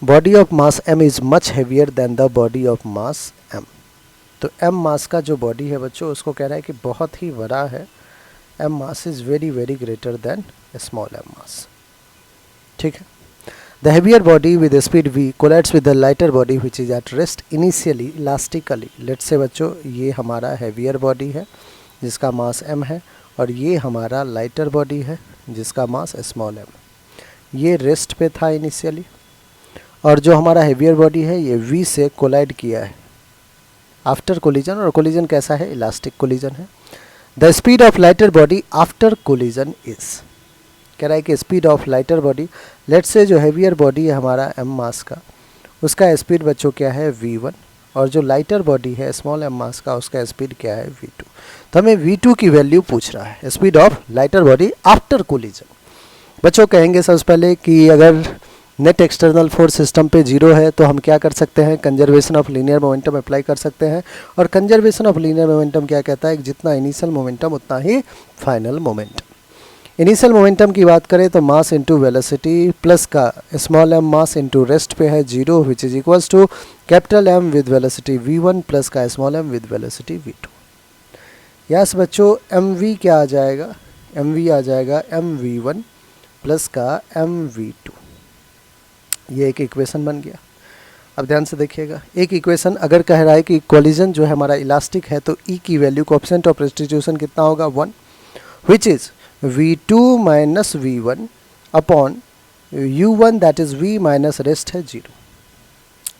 Body of mass m is much heavier than the body of mass m। तो m mass का जो body है बच्चों उसको कह रहा है कि बहुत ही बड़ा है, m mass is very very greater than small m मास। ठीक है। The heavier body with speed v collides with the lighter body which is at rest initially elastically। Let's say बच्चों ये हमारा heavier body है जिसका मास m है और ये हमारा lighter body है जिसका मास small m। ये रेस्ट पे था इनिशियली और जो हमारा heavier body है ये v से कोलाइड किया है आफ्टर कोलिजन, और कोलिजन कैसा है, इलास्टिक कोलिजन है। The speed of lighter body after collision is, कह रहा है कि speed of lighter body, let's say जो हैवियर बॉडी है हमारा m मास का उसका स्पीड बच्चों क्या है v1, और जो लाइटर बॉडी है स्मॉल m मास का उसका स्पीड क्या है v2। तो हमें v2 की वैल्यू पूछ रहा है, speed of lighter body after collision. बच्चों कहेंगे सबसे पहले कि अगर नेट एक्सटर्नल फोर्स सिस्टम पे जीरो है तो हम क्या कर सकते हैं, conservation of linear momentum apply कर सकते हैं। और कंजर्वेशन ऑफ लीनियर मोमेंटम क्या कहता है, जितना इनिशियल मोमेंटम उतना ही फाइनल मोमेंटम। इनिशियल मोमेंटम की बात करें तो मास इनटू वेलोसिटी प्लस का small m mass into rest पे है zero which is equals to capital M with velocity v1 plus का small m with velocity v2। Yes बच्चों mv क्या आ जाएगा, mv आ जाएगा mv1 प्लस का mv2। ये एक इक्वेशन बन गया। अब ध्यान से देखिएगा, एक इक्वेशन अगर कह रहा है कि कोलिजन जो है हमारा इलास्टिक है तो E की वैल्यू कोएफिशिएंट ऑफ रेस्टिट्यूशन कितना होगा 1 which is v2 minus v1 upon u1 that is v minus rest है 0।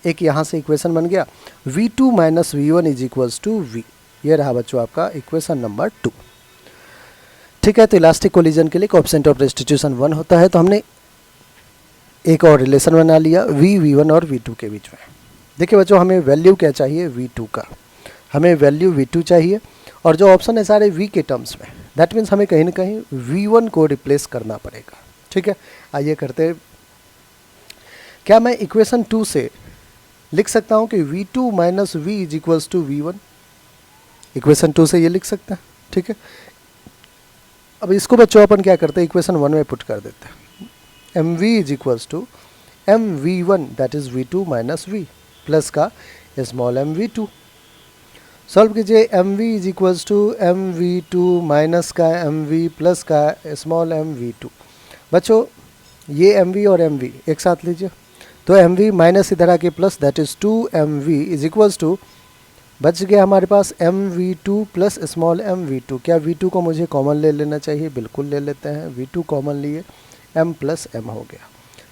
एक यहाँ से इक्वेशन बन गया, v2 minus v1 is equals to v। ये रहा बच्चों आपका इक्वेशन नंबर 2। ठीक है, तो इलास्टिक कोलिजन के लिए कोएफिशिएंट ऑफ रेस्टिट्यूशन 1 होता है। तो हमने एक और रिलेशन बना लिया v1 और v2 के बीच में। देखिए बच्चों हमें वैल्यू क्या चाहिए v2 का, हमें वैल्यू v2 चाहिए और जो ऑप्शन है सारे v के टर्म्स में, दैट मीन्स हमें कहीं ना कहीं v1 को रिप्लेस करना पड़ेगा। ठीक है, आइए करते हैं। क्या मैं इक्वेशन 2 से लिख सकता हूं कि v2 minus v is equals to v1, equation 2 से ये लिख सकते हैं। ठीक है, अब इसको बच्चों अपन क्या करते हैं, इक्वेशन 1 में पुट कर देते हैं। mv is equals to mv1 that is v2 minus v plus का स्मॉल mv2। सॉल्व कीजिए, mv is equals to mv2 minus का mv प्लस का स्मॉल mv2। बच्चों ये mv और mv एक साथ लीजिए, तो mv माइनस इधर आके plus that is 2mv is equals to, बच गया हमारे पास mv2 प्लस स्मॉल mv2। क्या v2 को मुझे कॉमन ले लेना चाहिए, बिल्कुल ले लेते हैं, v2 कॉमन लिए m प्लस m हो गया।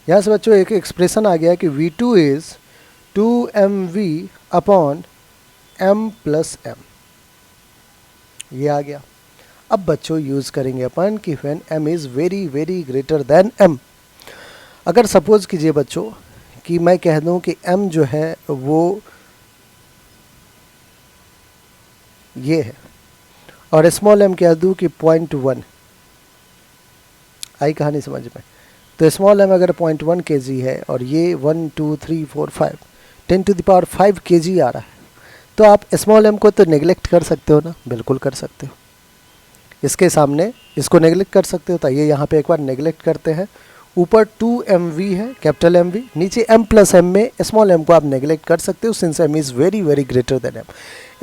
यहाँ से बच्चों एक एक्सप्रेशन आ गया कि v2 is 2mv upon m plus m, ये आ गया। अब बच्चों यूज करेंगे अपन कि when m is very very greater than m। अगर सपोज कीजिए बच्चों कि मैं कह दूं कि m जो है वो ये है और स्मॉल m कह दूं कि 0.1, आई कहानी समझ में। तो स्मॉल m अगर 0.1 kg है और ये 1 2 3 4 5 10 टू द पावर 5 kg आ रहा है, तो आप स्मॉल m को तो नेगलेक्ट कर सकते हो ना, बिल्कुल कर सकते हो, इसके सामने इसको नेगलेक्ट कर सकते हो। तो ये यहाँ पे एक बार नेगलेक्ट करते हैं, ऊपर 2mv है कैपिटल mv, नीचे m प्लस m में स्मॉल m को आप नेगलेक्ट कर सकते हो since m is very very greater than m।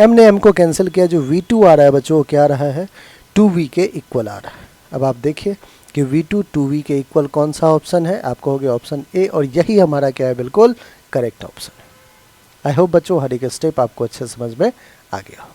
m ने m को कैंसिल किया, जो v2 आ रहा है बच्चों क्या आ रहा है 2v के इक्वल आ रहा है। अब आप देखिए कि v2 2v के इक्वल कौन सा ऑप्शन है, आप कहोगे ऑप्शन ए, और यही हमारा क्या है बिल्कुल करेक्ट ऑप्शन है। आई होप बच्चों हर एक स्टेप आपको अच्छे समझ में आ गया।